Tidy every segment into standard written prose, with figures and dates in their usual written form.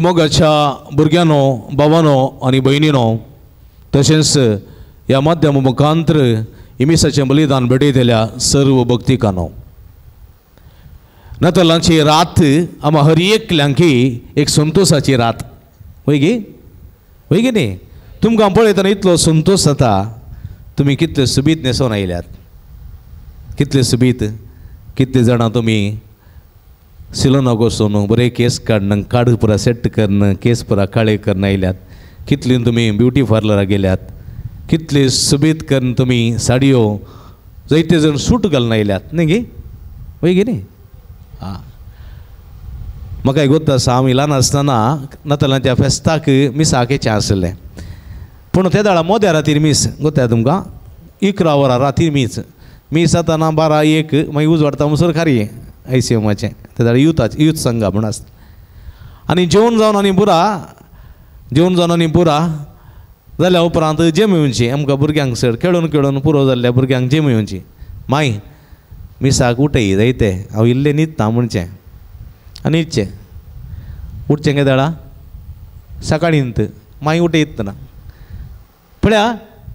मोगाच्या भुरग्यानो भावानो आनी भयणीनो तशेंच ह्या माध्यमा मुखांतर इमिसाचें बलिदान भेटयतल्या सर्व भक्तिकांनो नातालांची रात आम्हा हर एकल्यांकी एक संतोषाची रात होय गे न्ही तुमकां पळयतना इतलो संतोश जाता तुमी कितले सुबीत न्हेसोन आयल्यात कितले सुबीत कितले जाणां तुमी सिलोन वचून बरे केस काडन काड पुरा सेट करन केस पुरा काळे करन आयल्यात कितले तुमी ब्युटी पार्लराक गेल्यात कितले सुबीत करून तुमी साडयो जायते जण सूट घालून आयल्यात न्ही गे होय गे न्ही हां म्हाका एक गोश्ट आसा हांव ल्हान आसतना नातालांच्या फेस्ताक मिसाक येचें आसलें पूण त्या दाळा मोद्या रातीर मीस गोत्या तुमकां 11 वरां रातीर मीस जाताना 12-1 मागीर उजवाडटा म्हणसर खारी ICMचे त्या दाळा यूथ संघा म्हण आसता आनी जेवण जावन आनी पुरा जाल्या उपरांत जेम येवची आमकां भुरग्यांक सर खेळून पुरो जाल्ल्या भुरग्यांक जेम येवची माय मिसाक उठय जायते हांव इल्लें न्हिदता म्हणचें आनी न्हिदचें उठचें केन्ना दाळा सकाळीं न्हिद माय उठयत ना पळया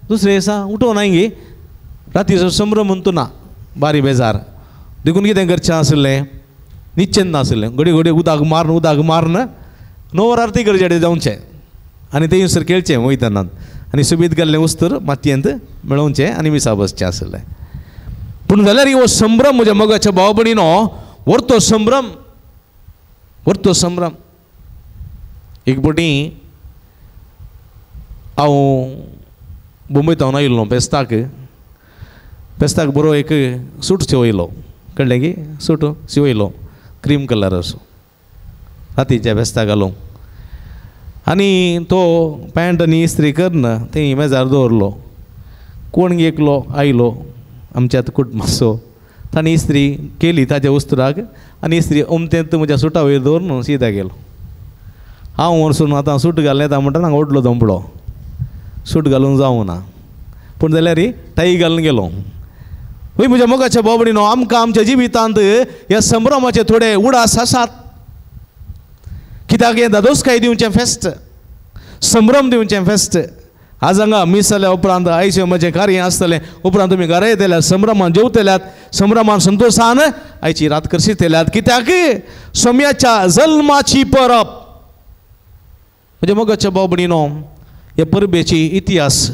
दुसरे दिसा उठोवन गे रातीचो संभ्रम म्हणतो ना बारी बेजार देखून कितें करचें आसलें न्हिदचें नासलें घडी उदक मारन 9 वरां आरती करचें जावचें आनी ते सर खेळचें वयतना आनी सुबीत गेल्लें वस्तूर मातयेंत मेळोवचें आनी मिसा बसचें आसलें पूण जाल्यार हो संभ्रम म्हज्या मोगाच्या भाव भयणीनो व्हरतो संभ्रम एक फावटी हांव मुंबयतावन आयिल्लो पेस्ताक बरो एक सूट शिवयलो कळ्ळें गे सूट शिवयलो क्रीम कलर असो रातीच्या पेस्ताक घालूंक आनी तो पॅन्ट आनी इस्त्री करना थंय मेजार दवरलो कोण एकलो आयलो आमच्यात कुटुंबाचो ताणें इस्त्री केली ताच्या वस्तुराक आनी इस्त्री अमतेंत म्हज्या सुटा वयर दवरून सीदा गेलो हांव वरसून आतां सूट घालूं येता म्हणटा हांगा ओडलो दंपलो सूट घालूंक जावना पूण जाल्यार टाय घालून गेलो वय म्हज्या मोगाच्या भाव भयणीनो आमकां आमच्या जिवितांत ह्या संभ्रमाचे थोडे उडास आसात कित्याक हें दादोसकाय दिवचें फेस्त संभ्रम दिवचें फेस्त आज हांगा मीस जाल्या उपरांत ICMचें कार्य आसतलें उपरांत तुमी घरा येतल्यात संभ्रमान जेवतल्यात संभ्रमान संतोशान आयची रात करशितल्यात कित्याक सोम्याच्या जल्माची परब म्हज्या मोगाच्या भाव भयणीनो ह्या परबेची इतिहास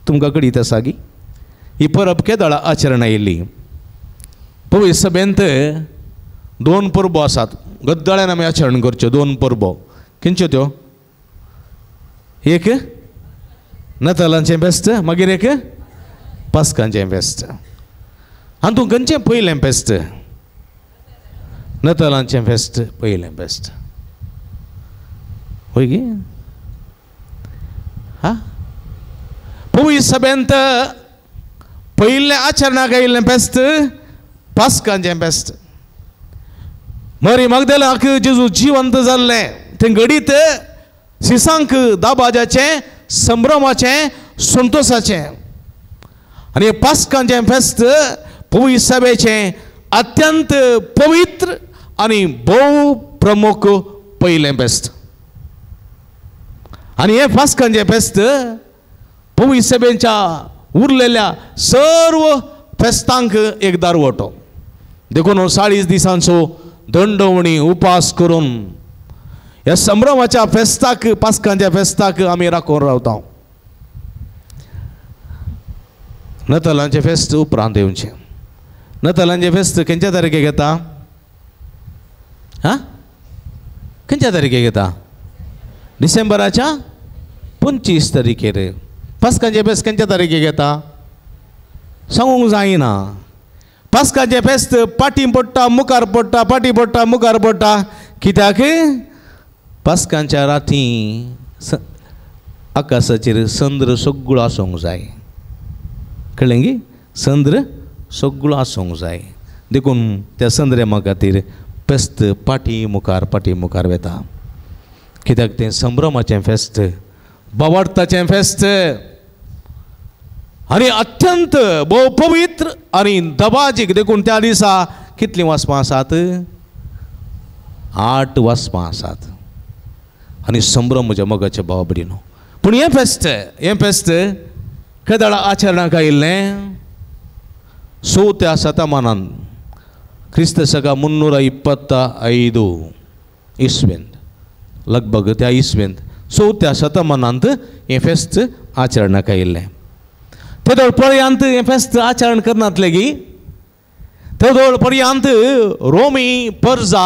तुमकां कळीत आसा गी ही परब केदळा आचरण आयिल्ली पळय सभेंत 2 परबो आसात गद्दाळ्यान आमी आचरण करच्यो 2 परबो खंयच्यो त्यो एक नातालांचें फेस्त मागीर एक पास्कांचें फेस्त आनी तूं खंयचें पयलें फेस्त नातालांचें फेस्त पयलें फेस्त होय गे हा पळय सभेंत पयलें आचरणाक आयिल्लें फेस्त पास्कांचें फेस्त मरी मगदलाक जेजू जिवंत जाल्लें थंय घडीत सिसांक दाबाजाचें संभ्रमाचें संतोशाचें आनी पास्कांचें फेस्त पवित्र सभेचें अत्यंत पवित्र आनी भोव प्रमुख पयलें फेस्त आनी हें पास्कांचें फेस्त पवित्र सभेच्या उरलेल्या सर्व फेस्तांक एक दारवटो देखून 40 दिसांचो दंडवणी उपास करून ह्या संभ्रमाच्या फेस्ताक पास्कांच्या फेस्ताक आमी राखून रावता नातालांचें फेस्त उपरांत येवचें नातालांचें फेस्त खंयच्या तारखेक येता खंयच्या तारखेक येता डिसेंबराच्या 25 तारखेर पास्कांचें फेस्त खंयच्या तारखेक येता सांगूंक जायना पास्काचें फेस्त पाटी पडटा मुखार पडटा पाटी पडटा मुखार पडटा कित्याक पास्कांच्या राती आकाशाचेर संद्र सगळो आसूंक जाय कळ्ळें गी संद्र सगळो आसूंक जाय देखून त्या संद्रमा खातीर फेस्त पाटी मुखार वेता कित्याक तें संभ्रमाचें फेस्त बावार्थाचें फेस्त आनी अत्यंत भोव पवित्र आनी दबाजीक देखून त्या दिसा कितलीं वासपां आसात 8 वासपां आसात आनी संभ्रम म्हज्या मोगाच्या भावा भयणीनो. पूण हें फेस्त केदाळ आचरणाक आयिल्लें 4th ಶತಮಾನನ್ ಕ್ರಿಸ್ತ ಶಕ 325 ಇಸ್ವೆಂತ್ लगभग त्या इस्वेंत 4th्या शतमानांत हें फेस्त आचरणाक आयिल्लें. ते पर्यंत हें फेस्त आचरण करनातले गी ते पर्यंत रोमी पर्जा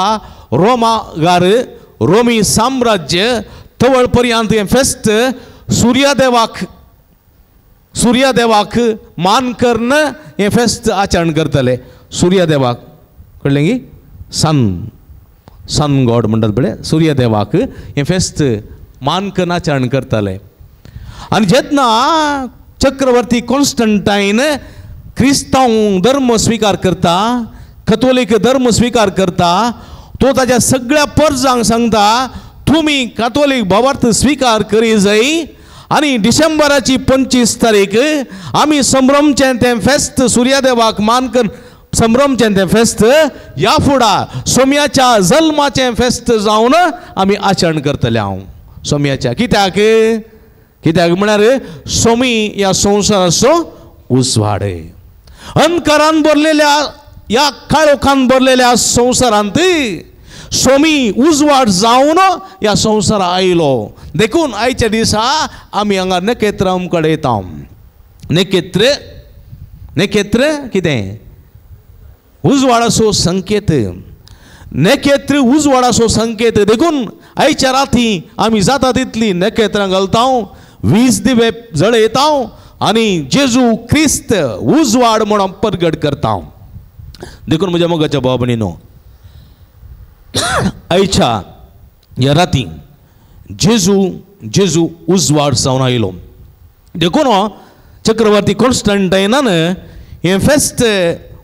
रोमागार रोमी साम्राज्य तवळ पर्यंत हें फेस्त सूर्यादेवाक मान करून हें फेस्त आचरण करतले. सूर्यादेवाक कळ्ळें गी सन गॉड म्हणटात पळय सूर्यदेवाक हें फेस्त मान करून आचरण करतले. आनी जेन्ना चक्रवर्ती कॉन्स्टंटायन क्रिस्तांव धर्म स्विकार करता कथोलीक धर्म स्विकार करता तो ताच्या सगळ्या पर्जांक सांगता तुमी कथोलीक भावार्थ स्विकार करी जाय आनी डिसेंबराची 25 तारीख आमी संभ्रमचें तें फेस्त सूर्यदेवाक मान करून संभ्रमचें तें फेस्त ह्या फुडार सोम्याच्या जल्माचें फेस्त जावन आमी आचरण करतले. हांव सोम्याच्या कित्याक म्हळ्यार सोमी ह्या संवसाराचो उजवाड अंधकारान भरलेल्या ह्या काळोखान भरलेल्या संवसारांत सोमी उजवाड जावन ह्या संवसारा आयलो. देखून आयच्या दिसा आमी हांगा नखेत्रां कडेन येता. नखेत्र कितें उजवाडाचो संकेत नखेत्र उजवाडाचो संकेत. देखून आयच्या राती आमी जाता तितली नखेत्रां घालता 20 दिवे जळयता आनी जेजू क्रिस्त उजवाड म्हणून प्रगट करता. देखून म्हज्या मोगाच्या भावा भयणीनो आयच्या ह्या राती जेजू उजवाड जावन आयलो. देखून चक्रवर्ती कॉन्स्टंटायनान हें फेस्त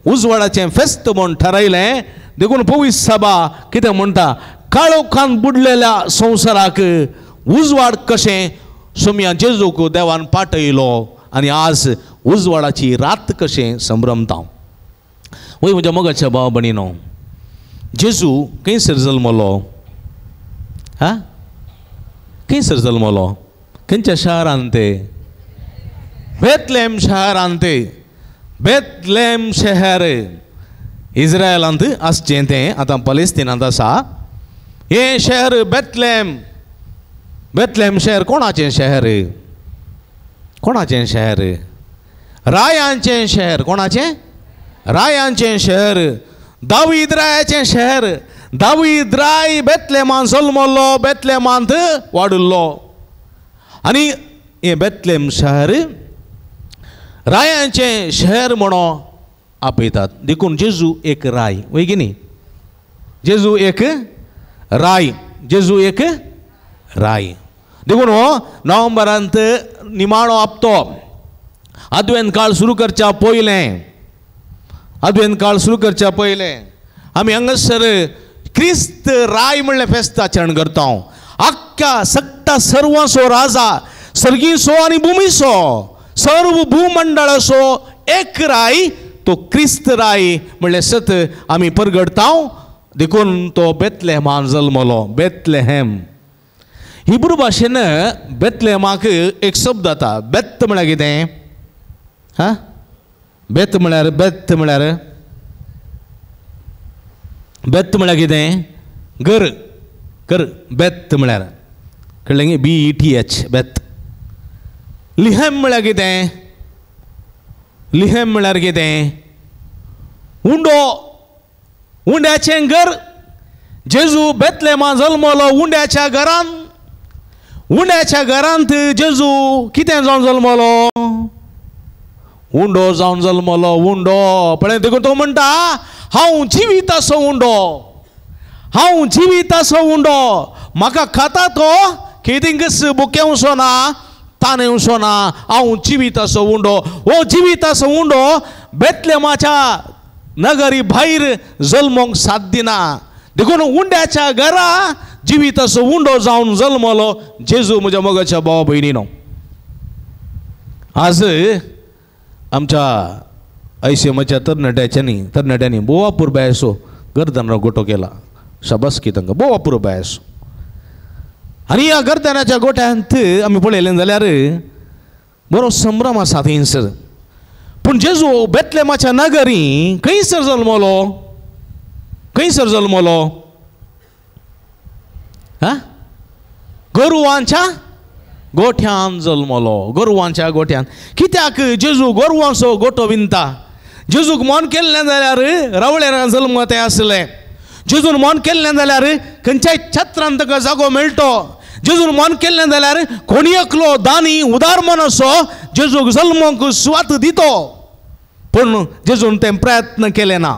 उजवाडाचें फेस्त म्हूण थारायलें. देखून पवित्र सभा कितें म्हणटा काळोखान बुडलेल्या संवसाराक उजवाड कशें सोम्या जेजूक देवान पाठयलो आनी आज उजवाडाची रात कशें संभ्रमता. वय म्हज्या मोगाच्या भावा भयणीनो जेजू खंयसर जल्मलो खंयसर जल्मलो खंयच्या शारांत बेथलेम शारांत. बेथलेम शहर इस्रायलांत आसचें तें आतां पलेस्तिनांत आसा. हें शहर बेथलेम शहर कोणाचें शहर रायांचें शहर. कोणाचें रायांचें शहर दावीद रायाचें शहर. दावीद राय बेथलेमांत जल्मलो बेथलेमांत वाडुल्लो आनी हें बेथलेम शहर रायांचें शहर म्हणून आपयतात. देखून जेजू एक राय वय की न्ही जेजू एक राय. देखून हो नोव्हेंबरांत निमाणो हप्तो अद्वेंत काळ सुरू करच्या पयलें आमी हांगासर क्रिस्त राय म्हणलें फेस्त आचरण करता. आख्ख्या सगळ्या सर्वांचो राजा सर्गीचो आनी भुमीचो सर्व भूमंडळाचो एक राय तो क्रिस्त राय म्हणलें सत आमी परगडता. देखून तो बेथलेमांत जल्मलो. बेथलेहेम हिब्रू भाशेन बेथलेमाक एक शब्द जाता. बेत म्हळ्यार कितें बेत म्हळ्यार कितें घर बेत म्हळ्यार कळ्ळें गे BETH बेत. लिहेम म्हळ्यार कितें उंड्याचें घर. जेजू बेथलेमांत जल्मलो उंड्याच्या घरांत जेजू कितें जावन जल्मलो उंडो जावन जल्मलो. उंडो पळय देखून तो म्हणटा हांव जिवीताचो उंडो म्हाका खाता तो केदिंगस बुकेवचो ना ताणेवचो ना हांव जिवीताचो उंडो. हो जिवीताचो उंडो बेथलेमाच्या नगरी भायर जल्मोंक साध्य ना. देखून उंड्याच्या घरा जिवीताचो उंडो जावन जल्मलो जेजू. म्हज्या मोगाच्या भावा भयणीनो आज आमच्या ऐसेमाच्या तरणाट्यांनी बोवापूर बायसो गर्दन गोटो केला. शाबासकी तांकां बोवापूर बायसो. आनी ह्या गर्दनाच्या गोठ्यांत आमी पळयलें जाल्यार बरो संभ्रम आसा थंयसर. पूण जेजू बेतलेमाच्या नगरी खंयसर जल्मलो? खंयसर जल्मलो? गोरवांच्या गोठ्यान जल्मलो. गोरवांच्या गोठ्यान. कित्याक जेजू गोरवांचो गोठो विणता? जेजूक मन केल्लें जाल्यार रावळेर जल्म तें आसलें. जेजून मन केल्लें जाल्यार खंयच्याय छत्रांत ताका जागो मेळटो. जेजून मन केल्लें जाल्यार कोणी एकलो दानी उदार मनसो जेजूक जल्मोंक सुवात दितो. पूण जेजून तें प्रयत्न केले ना.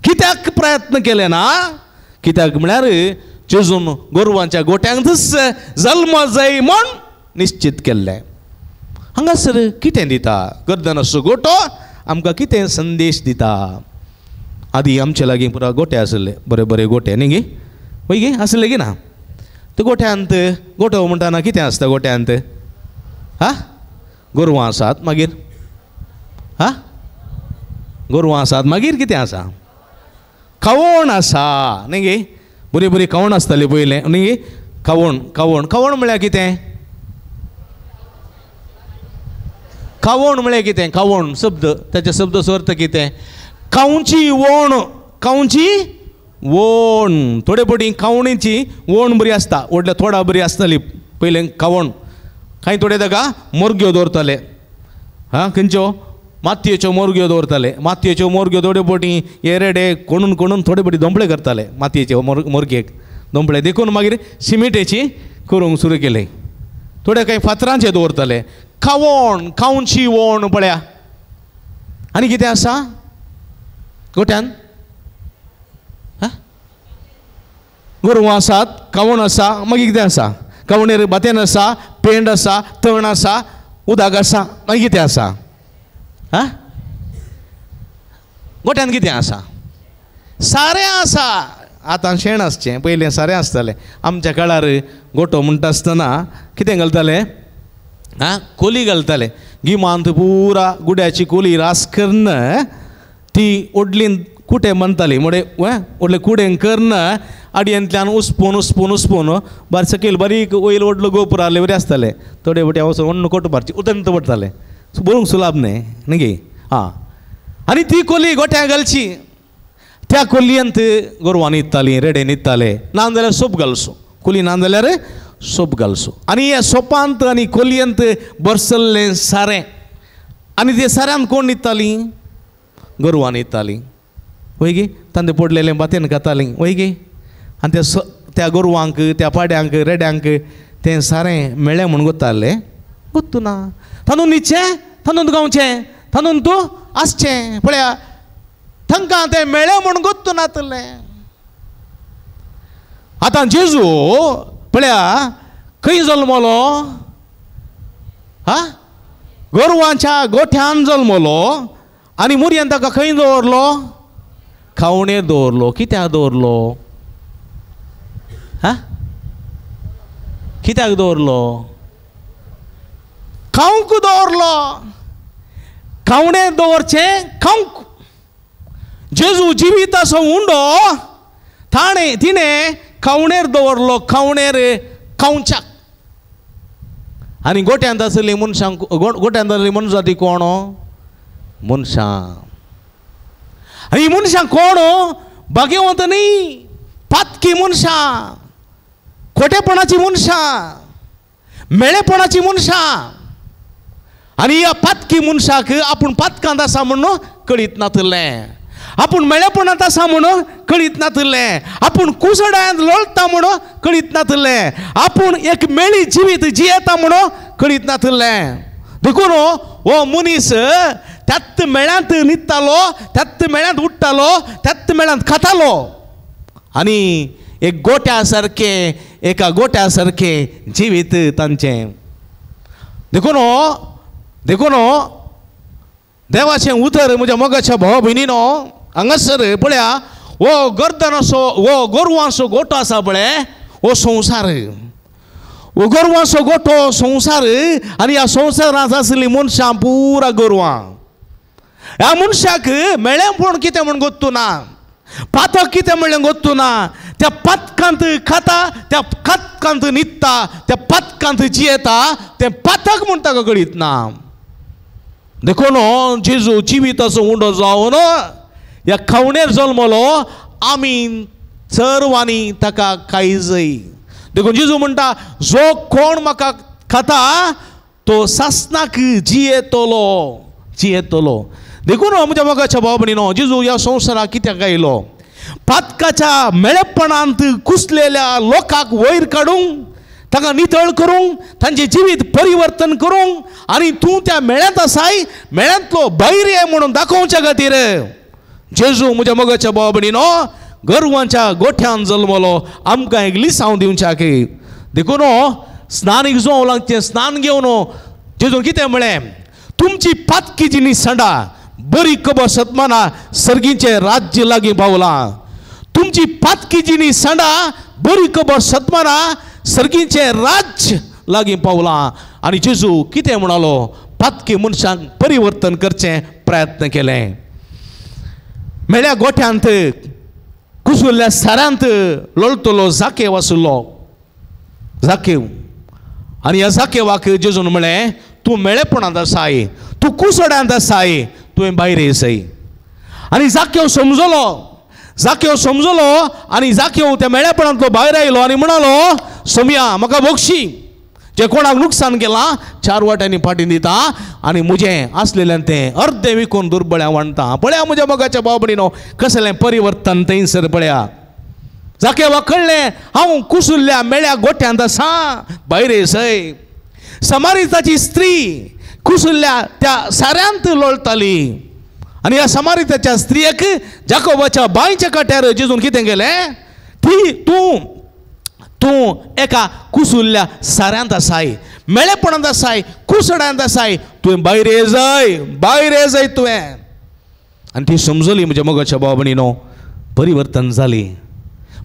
कित्याक प्रयत्न केले ना? कित्याक म्हळ्यार जेजून गोरवांच्या गोठ्यांतच जल्म जाय म्हण निश्चित केल्लें. हांगासर कितें दिता गर्दनाचो गोठो? आमकां कितें संदेश दिता? आदी आमचे लागीं पुरा गोठे आसले, बरे बरे गोठे न्ही गे, वय गे आसले गे ना. ते गोठ्यांत गोठो म्हणटाना कितें आसता गोठ्यांत? गोरवां आसात. मागीर गोरवां आसात. मागीर कितें आसा? कवण आसा न्ही गे. बरी बरी कवण आसताली पयलें न्ही गे. कवण कवण कवण म्हळ्यार कितें? कवण म्हळ्यार कितें? कवण शब्द, ताचे शब्दचो अर्थ कितें? कावची वोण. कावची वोण. थोडे पटी कावणीची वोण बरी आसता, व्हडल्या थोडा बरी आसताली पयलें कवण. कांय थोडे ताका मोरग्यो दवरताले. खंयच्यो? मातयेच्यो मोरग्यो दवरताले. मातयेच्यो मोरग्यो थोडे पटी एरेडे कोणून कोणून थोडे पटी दोंपळे करताले मातयेचे मोरगेक. दोंपळे देखून मागीर सिमिटेची करूंक सुरू केली. थोडे कांय फातरांचे दवरताले. कवण, कावची वोण पळया. आनी कितें आसा गोठ्यान? गोरवां आसात, कवण आसा. मागीर कितें आसा? कवणेर बातेन आसा, पेंड आसा, तण आसा, उदक आसा. मागीर कितें आसा? गोठ्यान कितें आसा? सारें आसा. आतां शेण आसचें, पयलें सारें आसतालें. आमच्या काळार गोठो म्हणटा आसतना कितें घालताले? कोली घालताले. गिमांत पुरा गुड्याची कोली रास करून ती ओडलीन कुटे म्हणटाली. म्हणजे व्हडले कुडें करून आडयेंतल्यान उस्पून उस्पून उस्पून बारीक सकयल बारीक वयर व्हडलो गोपूर आहले बरें आसताले. थोडे वटेन वचून व्हडलो कोट मारची उदंत पडटाले. बरोवंक सुलाभ न्ही न्ही गे. आनी ती कोली गोठ्या घालची. त्या कोलयेंत गोरवां न्हिदतालीं, रेडे न्हिदताले. ना जाल्यार सोप घालसो. कोली ना जाल्यार सोप घालसो. आनी ह्या सोपांत आनी कोलयेंत बरसल्लें सारें. आनी ते साऱ्यांत कोण न्हिदतालीं? गोरवां न्हिदतालीं. वय गे. तांतें पडलेलें बातेन खातालीं. वय गे. आनी त्या गोरवांक, त्या पाड्यांक, रेड्यांक तें सारें मेळ्ळें म्हूण गोत्तालें? गोत्तू ना. तांदूळ न्हिदचें, तांदूळ गावचें, तांदूळ तूं आसचें. पळया तांकां तें मेळ्ळें म्हूण गोत्तू नातलें. आतां जेजू पळया खंय जल्मलो? गोरवांच्या गोठ्यान जल्मलो. आनी मुरयेन ताका खंय दवरलो? खावणेर दवरलो. कित्याक दवरलो? कित्याक दवरलो? खावंक दवरलो. खावणेर दवरचें खावंक. जेजू जिवीत असो उंडो तिणें खावणेर दवरलो. खावणेर खावच्याक. आनी गोठ्यांत आसली मनशांक, गोठ्यांत आसली मनशां ती कोण? मनशां. आनी मनशां कोण? भाग्यवंत न्ही, पातकी मनशां, खोटेपणाची मनशां, मेळेपणाची मनशां. आनी ह्या पातकी मनशाक आपूण पातकांत आसा म्हणून कळीत नातलें. आपूण मेळेपणांत आसा म्हणून कळीत नातलें. आपूण कुसड्यांत लोळटा म्हणून कळीत नातलें. आपूण एक मेळी जिवीत जियेता म्हणून कळीत नातलें. देखून हो मनीस त्याच मेळ्यांत न्हिदतालो, त्याच मेळ्यांत उठतालो, त्याच मेळ्यांत खातालो. आनी एक गोट्या सारकें, एका गोट्या सारकें जिवीत तांचें. देखून देवाचें उतर म्हज्या मोगाच्या भावा भयणीनो, हांगासर पळया हो गर्दनाचो, हो गोरवांचो गोठो आसा पळय, हो संवसार. हो गोरवांचो गोठो संवसार. आनी ह्या संवसारांत आसली मनशां पुरा गोरवां. ह्या मनशाक मेळ्ळें पूण कितें म्हूण गोत्तू ना, पातक कितें म्हणलें गोत्तू ना. त्या पातकांत खाता, त्या पातकांत न्हिदता, त्या पातकांत जियेता, ते पातक म्हूण ताका कळीत ना. देखून जेजू जिवीत असो उंडो जावन ह्या खावणेर जल्मलो, आमी सर्वांनी ताका काळजय. देखून जेजू म्हणटा, जो कोण म्हाका खाता तो सासनाक जियेतलो. देखून म्हज्या मोगाच्या भाव भयणीनो, जेजू ह्या संवसाराक कित्याक आयलो? पातकाच्या मेळेपणांत कुसलेल्या लोकांक वयर काडूंक, ताका नितळ करूंक, तांचे जिवीत परिवर्तन करूंक, आनी तूं त्या मेळ्यांत आसाय, मेळ्यांतलो भायर ये म्हणून दाखोवच्या खातीर जेजू म्हज्या मोगाच्या भाव भयणीनो गोरवांच्या गोठ्यान जल्मलो, आमकां एक लिसांव दिवच्याक. देखून स्नानीक जुवांवलांचें स्नान घेवन जेजून कितें म्हळें? तुमची पातकी जी निसंडा बरी खबर सतमाना सर्गीचे राज्य लागीं पावलां. तुमची पातकी जी निसंडा बरी खबर सतमाना सर्गीचे राज्य लागीं पावलां. आनी जेजू कितें म्हणालो? पातकी मनशांक परिवर्तन करचें प्रयत्न केलें. मेळ्या गोठ्यांत कुसुल्ल्या साऱ्यांत लोळतलो जाकेव आसलो. जाकेव आनी ह्या जाकेवाक जेजून म्हळें, तूं मेळेपणांत आसाय, तूं कुसड्यांत आसाय, तुवें भायर येयसय. आनी जाकेव समजलो आनी जाकेव त्या मेळेपणांतलो भायर आयलो आनी म्हणालो, सोम्या म्हाका बक्षी, जे कोणाक नुकसान केलां 4 वाट्यांनी फाटीं दिता आनी म्हजें आसलेलें तें अर्दें विकून दुर्बळ्या वांडटा. पळया म्हज्या मोगाच्या भाव भयणीनो, कसलें परिवर्तन थंयसर पळया. जाकेवाक कळ्ळें, हांव कुसुल्ल्या मेळ्या गोठ्यांत आसा, भायर येयसय. समारिताची स्त्री कुसुल्ल्या त्या साऱ्यांत लोळटाली आनी ह्या समारिताच्या स्त्रियेक जाकोबाच्या बांयच्या काट्यार जेजून कितें केलें? तूं एका कुसुल्ल्या साऱ्यांत आसाय, मेळेपणांत आसाय, कुसड्यांत आसाय, तुवें भायर येजय तुवें. आनी ती समजली म्हज्या मोगाच्या भाव भयणीनो, परिवर्तन जाली.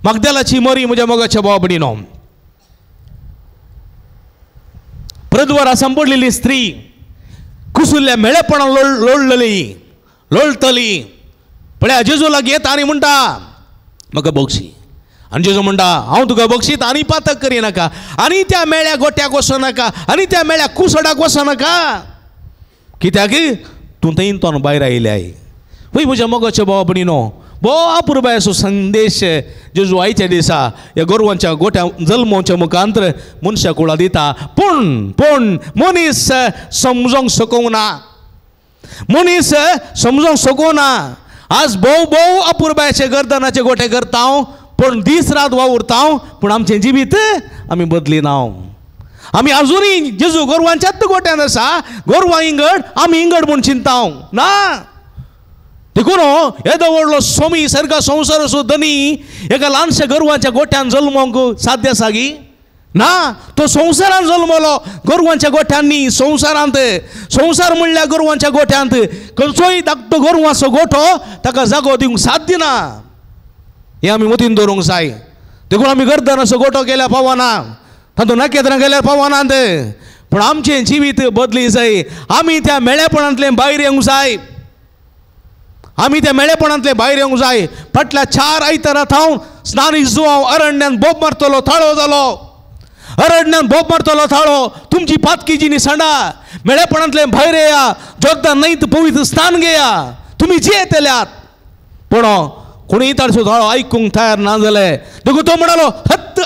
मागदलाची मरी म्हज्या मोगाच्या भाव भयणीनो, प्रद्वारा सांपडलेली स्त्री कुसुल्ल्या मेळेपणान लोळटली. पळया जेजू लागीं येता आनी म्हणटा, म्हाका बक्षी. आनी जेजू म्हणटा, हांव तुका बक्षीत आनी पातक करिनाका, आनी त्या मेळ्या गोट्याक वचनाका, आनी त्या मेळ्या कुसडाक वचनाका. कित्याक? तूं थंयतोन भायर आयल्याय. पळय म्हज्या मोगाच्या भाव भयणीनो, बरो अपुरबायसो संदेश जेजू आयच्या दिसा ह्या गोरवांच्या गोठ्या जल्मोवच्या मुखांतर मनशा कुळा दिता. पूण मनीस समजोंक शकना. आज भोव अपुरबायचे गर्दनाचे गोठे करता, पूण दीस रात वावुरता, पूण आमचें जिवीत आमी बदलिना. आमी आजुनूय जेजू गोरवांच्याच गोठ्यांत आसा, गोरवां इंगड आमी इंगड म्हूण चिंता ना. देखून येदो व्हडलो स्वामी सारका संवसार असो धनी एका ल्हानशा गोरवांच्या गोठ्यान जल्मोवंक साध्य आसा गी? ना. तो संवसारान जल्मलो, गोरवांच्या गोठ्यांनी. संवसार म्हणल्यार गोरवांच्या गोठ्यांत खंयचोय धाकटो गोरवांचो गोठो ताका जागो दिवंक साध्य ना. हें आमी मतीन दवरूंक जाय. देखून आमी गर्दनाचो गोठो केल्यार पावना, तातूंत नखेत्रां केल्यार पावनात, पूण आमचें जिवीत बदली जाय. आमी त्या मेळेपणांतलें भायर येवंक जाय. फाटल्या 4 आयतारां हांव स्नानीक जुवांव अरण्यान बोब मारतलो थाळो जालो. तुमची पातकी जी निसंडा, मेळेपणांतलें भायर येया, जोगदान न्हयत पवित्र स्नान घेया, तुमी जियेतल्यात. पूण कोणी ताचो थाळो आयकूंक तयार ना जाले. देखून तो म्हणालो, हत्त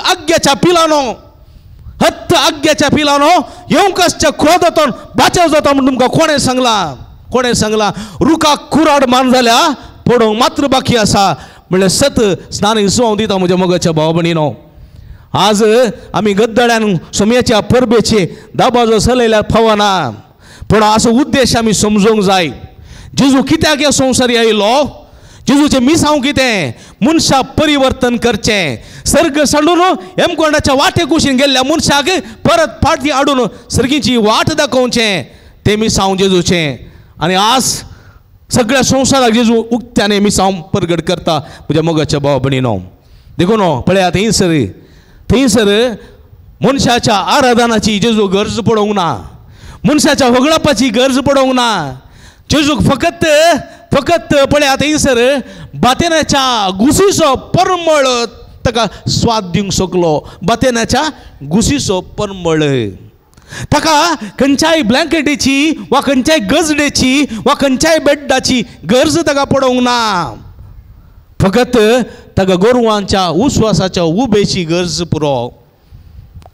आज्ञेच्या पिलानो येवंकासच्या क्रोधातून बाचाव जाता म्हूण तुमकां कोणें सांगला? रुखाक कुराड मान जाल्या पडोवंक मात्र बाकी आसा म्हणल्यार सत स्नानीक जुवांव दिता म्हज्या मोगाच्या भाव भयणीनो. आज आमी गद्दड्यान सोम्याच्या परबेचे दाबाजो चलयल्यार फावना, पूण असो उद्देश आमी समजूंक जाय. जेजू कित्याक ह्या संवसारी आयलो? जेजूचें मिसांव कितें? मनशाक परिवर्तन करचें. सर्ग सांडून हेमकोंडाच्या वाटे कुशीन गेल्ल्या मनशाक परत फाटीं हाडून सर्गीची वाट दाखोवचें, तें मिसांव जेजूचें. आनी आज सगळ्या संवसाराक जेजू उक्त्याने मिसांव परगट करता म्हज्या मोगाच्या भाव भयणीनो. देखून पळया, थंयसर मनशाच्या आराधनाची जेजू गरज पडोवंक ना, मनशाच्या वगळापाची गरज पडोवंक ना. जेजूक फकत पळया थंयसर बातेनाच्या घुसीचो परमळ ताका स्वाद दिवंक शकलो बतेनाच्या घुसीचो परमळ ताका खंयच्याय ब्लँकेटीची वा खंयच्याय गजडेची वा खंयच्याय बेड्डाची गरज ताका पडोंक ना फकत ताका गोरवांच्या उस्वासाच्या उबेची गरज पुरो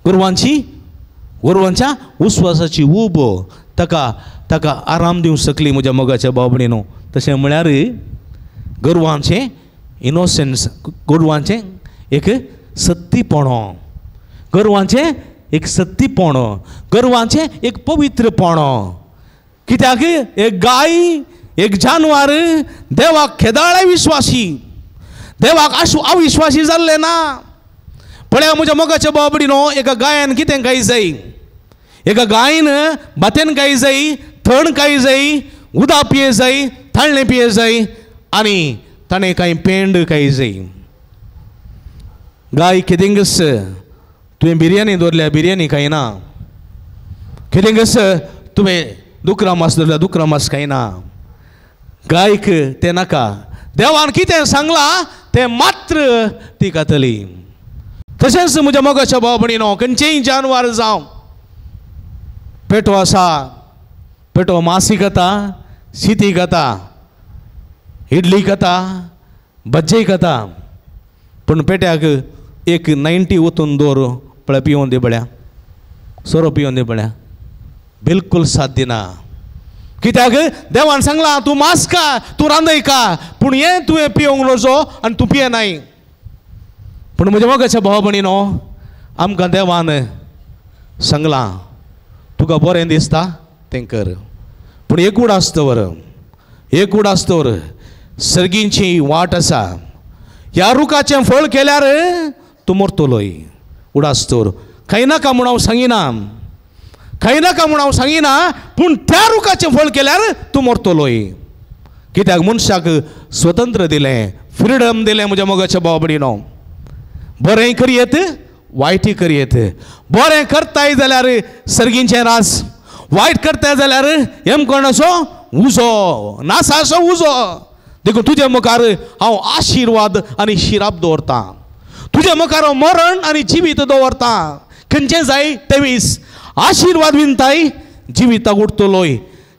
गोरवांच्या उस्वासाची उब ताका ताका आराम दिवंक शकली म्हज्या मोगाच्या बाबडीनो तशें म्हळ्यार गोरवांचें इनोसन्स गोरवांचें एक सत्तीपणो गोरवांचें एक सत्तीपणो गोरवांचें एक पवित्रपणो कित्याक एक गाय एक जानवर देवाक खेदाळे विश्वासी देवाक अविश्वासी जाल्ले ना पळया म्हज्या मोगाच्या बाबडीनो एका गायन कितें काय जाय एका गायन बातेन काय जाय थंड काय जाय उदक पिये जाय थाळणें पिये जाय आनी ताणें कांय पेंड काय जाय गाय कितेंगस तुवें बिर्याणी दवरल्या बिर्याणी खायना कितेंगस तुवें दुकरा मास दवरल्या दुकरा मास खायना गायक तें नाका देवान कितें सांगलां तें मात्र ती खातली तशेंच म्हज्या मोगाच्या बाबडीनो खंयचेय जानवर जावं पेटो आसा पेटो मासी खाता शीती खाता इडली खाता भज्जे खाता पूण पेट्याक एक 90 ओतून दवर पळय पिवोवन दी बळ्या सोरो पिवोवन दी बळ्या बिलकुल साध्य ना कित्याक देवान सांगलां तूं मांस खा तूं रांदय खा पूण हें तुवें पिवोंक नजो आनी तूं पियेनाय पूण म्हज्या मोगाच्या भाव भयणीनो आमकां देवान सांगलां तुका बरें दिसता तें कर पूण एक कूड आसतवर सर्गींची वाट आसा ह्या रुखाचें फळ केल्यार तूं मरतलोय उडासतोर खंय नाका म्हूण हांव सांगिना पूण त्या रुखाचें फळ केल्यार तूं मरतलोय कित्याक मनशाक स्वतंत्र दिलें फ्रिडम दिलें म्हज्या मोगाच्या भाव भयणीनो बरें करयेत वायटी करयेत बरें करताय जाल्यार सर्गींचें रास वायट करताय जाल्यार हेमकोणाचो उजो नासाचो उजो देखून तुजे मुखार हांव आशिर्वाद आनी शिराप दवरतां तुजे मुखार मरण आनी जिवीत दवरतां खंयचें जाय तेवीस आशिर्वाद विणताय जिविताक उरतलोय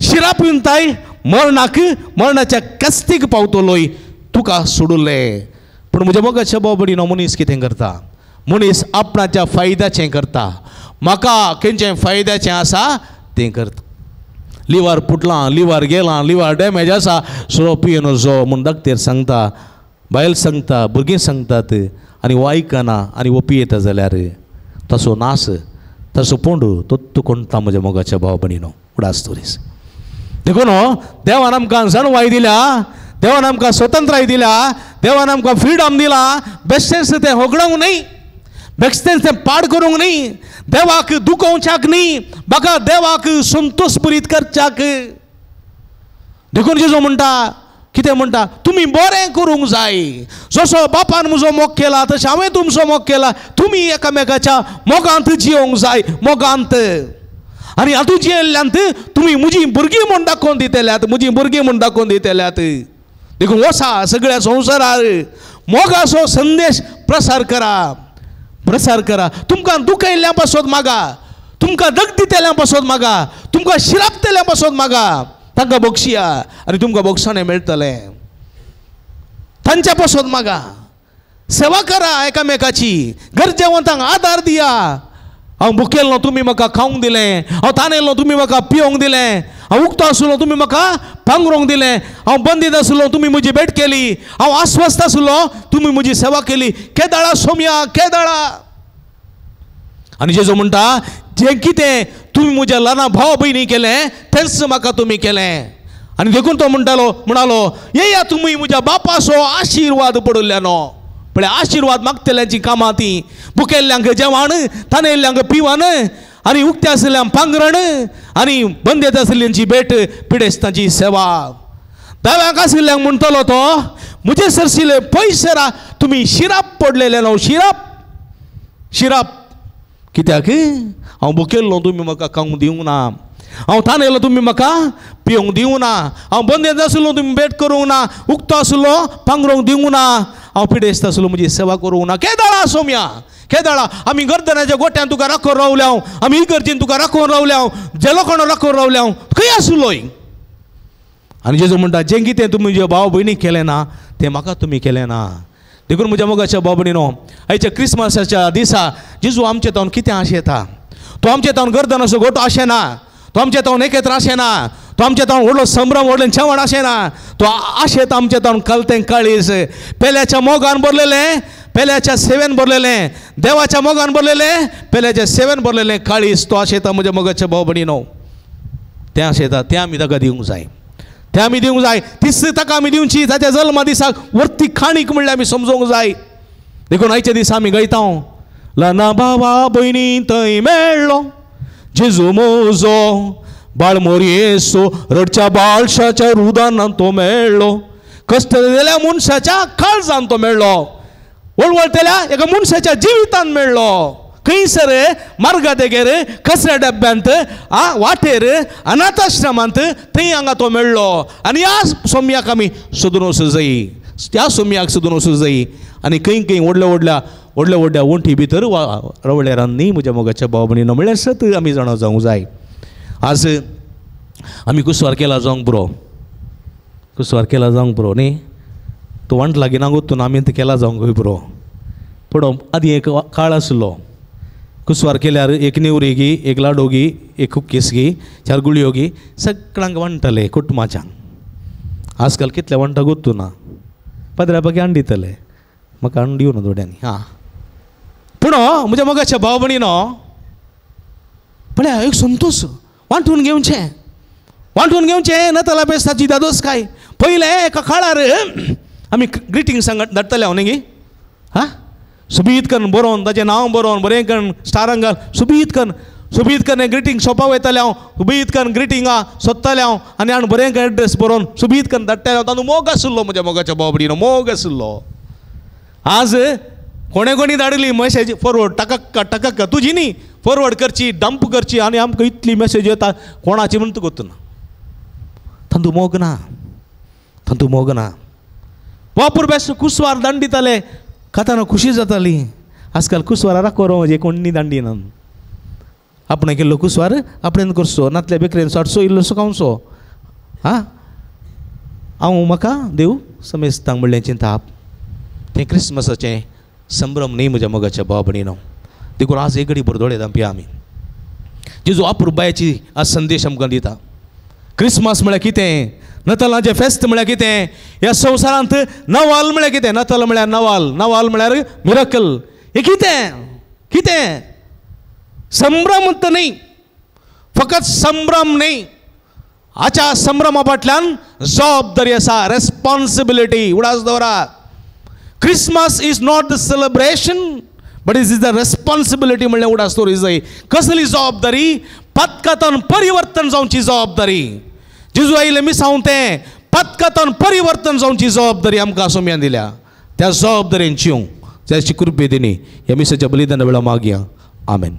शिराप विणताय मरणाच्या कस्तीक पावतलोय तुका सोडुलें पूण म्हज्या मोगाच्या भाव भयणीनो मनीस कितें करता मनीस आपणाच्या फायद्याचें करता म्हाका खंयचें फायद्याचें आसा तें करता लिवर फुटलां लिवर गेलां लिवर डॅमेज आसा सो पियेन जो म्हूण दाखतेर सांगता बायल सांगता भुरगीं सांगतात आनी वो आयकना आनी वो पियेता जाल्यार तसो नास तसो पोंडू तो कोणता म्हज्या मोगाच्या भाव भयणीनो उडासतोरीस देखून देवान आमकां जाणवाय दिल्या देवान आमकां स्वतंत्राय दिल्या देवान आमकां फ्रिडम दिला बेश्टेच तें होगडोंक न्ही बेश्टेच तें पाड करूंक न्ही देवाक दुखोवच्याक न्ही म्हाका देवाक संतोश भरीत करच्याक देखून जेजो म्हणटा कितें म्हणटा तुमी बरें करूंक जाय जसो बापान म्हजो मोग केला तशें हांवें तुमचो मोग केला तुमी एकामेकाच्या मोगांत जियोंक जाय मोगांत आनी हातूंत जियेल्ल्यांत तुमी म्हजीं भुरगीं म्हूण दाखोवन दितेल्यात देखून वसा सगळ्या संवसारार मोगाचो संदेश प्रसार करा तुमकां दुखयल्ल्या पासत मागा तुमकां दगदितेल्या पासत मागा तुमकां शिरापतेल्या पासत मागा तांकां बक्षिया आनी तुमकां बक्षाणें मेळटलें तांच्या पासत मागा सेवा करा एकामेकाची गरजेवंतांक आदार दिया हांव भुकेल्लो तुमी म्हाका खावंक दिलें हांव तानेल्लो तुमी म्हाका पिवंक दिलें हांव उक्तो आसलो तुमी म्हाका पांगरूंक दिलें हांव बंदीत आसलो तुमी म्हजी भेट केली हांव अस्वस्थ आसलो तुमी म्हजी सेवा केली केदाळा सोम्या केदाळा आनी जेजो म्हणटा जें कितें तुमी म्हज्या ल्हान भाव भयणी केलें तेंच म्हाका तुमी केलें आनी देखून तो म्हणालो येया तुमी म्हज्या बापाचो आशिर्वाद पडुल्ल्यानो पळय आशिर्वाद मागतल्यांची कामां ती भुकेल्ल्यांक जेवण तानेल्ल्यांक पिवण आनी उक्ते आसलेल्यांक पांगरण आनी बंदेत आसलेल्यांची भेट पिडेस्तांची सेवा दाव्यांक आशिल्ल्यांक म्हणटलो तो म्हजे सरशिले पयशे तुमी शिराप पडलेले न्हू शिराप कित्याक हांव भुकेल्लो तुमी म्हाका खावंक दिवंक ना हांव तानेलो तुमी म्हाका पिवंक दिवंक ना हांव बंदेत आसलो तुमी भेट करूंक ना उक्तो आसलो पांगरूंक दिवंक ना हांव पिडेस्त आसलो म्हजी सेवा करूंक ना केदाळा सोम्या केदाळा आमी गर्दनाच्या गोट्यान तुका राखून रावल्या आमी इगर्जीन तुका राखून रावल्या जेलो कोण राखून रावल्या खंय आसलोय आनी जेजू म्हणटा जें कितें तुमी म्हज्या भाव भयणीक केलें ना तें म्हाका तुमी केलें ना देखून म्हज्या मोगाच्या भाव भयणीनो आयच्या क्रिस्मसाच्या दिसा जेजू आमचे तावन कितें आशेता तो आमचे तावन गर्दनाचो गोटो आशेना तो आमचे तावन एकत्र आशेना तो आमचे तावन व्हडलो संभ्रम व्हडलें जेवण आशेना तो आशेता आमचे तावन कलतें काळीज पेल्याच्या मोगान भरलेलें पेल्याच्या सेवेन भरलेलें देवाच्या मोगान भरलेलें पेल्याच्या सेवेन भरलेलें काळीज तो आशेता म्हज्या मोगाच्या भाव भयणीनो तें आशेता तें आमी ताका दिवंक जाय तें आमी दिवंक जाय तीच ताका आमी दिवची ताच्या जल्मा दिसाक वर्ती खाणीक म्हणल्यार आमी समजूंक जाय देखून आयच्या दिसा आमी गयता ल्हाना भावा भयणी थंय मेळ्ळो जेजू मोजो बाळ मोरयेसो रडच्या बाळशाच्या रुदान तो मेळ्ळो कश्ट दिल्या मनशाच्या काळजान तो मेळ्ळो वळवळतेल्या एका मनशाच्या जिवितान मेळ्ळो खंयसर मार्गादेगेर कचऱ्या डब्यांत वाटेर अनाथाश्रमांत थंय हांगा तो मेळ्ळो आनी ह्या सोम्याक आमी सोदून वचूं जायी त्या सोम्याक सोदून वचूं जायी आनी खंय खंय व्हडल्या व्हडल्या वंठी भितर रवळ्यारांनी म्हज्या मोगाच्या भाव भयणीनो म्हणल्यार सत आमी जाणा जावंक जाय आज आमी कुसवार केला जावंक बरो कुसवार केला जावंक बरो न्ही तो वांट लागीना वतून आमी केला जावंक बरो पळो आदी एक काळ आसलो कुसवार केल्यार एक नेवरी गी एक लाडो गी एक कुकीस गी 4 गुळयो गी सगळ्यांक वांटले कुटुंबाच्यांक आजकाल कितले वांटा गोतू ना पदरापाकी हांण दितले म्हाका हांण दिवं ना थोड्यांनी हां पूण म्हज्या मोगाच्या भाव भयणीनो पळया एक संतोश वांटून घेवचें नाताला बेस्ताची दादोसकाय पयले एका काळार आमी ग्रिटींग सांगत धाडटाले हांव न्ही गे हां सुबीत करून बरोवन ताचें नांव बरोवन बरें करून स्टारांक घाल सुबीत करून ग्रिटींग शॉपार वयतालें हांव सुबीत करून ग्रिटिंगां सोदतालें हांव आनी हांवें बरें करून एड्रेस बरोवन सुबीत करून धाडटालें हांव तातूंत मोग आशिल्लो म्हज्या मोगाच्या भाव भयणीनो मोग आशिल्लो आज कोणी धाडली मॅसेज फॉरवर्ड टकक्का तुजी न्ही फॉरवर्ड करची डंप करची आनी आमकां इतली मॅसेज येता कोणाची म्हण तूं गोतूना तातूंत मोग ना वापूर बेस्ट कुसवार दांड दिताले खाताना खुशी जाताली आजकाल कुसवारा राखोरो म्हणजे कोणी दांडिना आपणे केल्लो कुसवार आपणेन करचो नातल्या बेकरेन सोडचो इल्लोसो खावचो हां हांव म्हाका देव समेस्तांक म्हणलें चिंताप तें क्रिस्मसाचें संभ्रम न्ही म्हज्या मोगाच्या भाव भयणीनो देखून आज एक घडी बरदोळे दांपया आमी जेजू अपुरबायाची आज संदेश आमकां दिता क्रिस्मस म्हळ्यार कितें नतालांचें फेस्त म्हळ्यार कितें ह्या संवसारांत नवाल म्हळ्यार कितें नताल म्हळ्यार नवाल म्हळ्यार मिराकल हें कितें संभ्रम न्ही फकत संभ्रम न्ही हाच्या संभ्रमा फाटल्यान जबाबदारी आसा रेस्पॉन्सिबिलिटी उडास दवरात Christmas is not the celebration but is the responsibility म्हणल्यार उडास दवरूंक जाय कसली जबाबदारी पत्कातान परिवर्तन जावची जबाबदारी जेजू आयले मिसांव तें पत्कातान परिवर्तन जावची जबाबदारी आमकां सोम्यान दिल्या त्या जबाबदारेन जिवंक त्याची कृपे दिनी ह्या मिसाच्या बलिदाना वेळा मागया आमेन.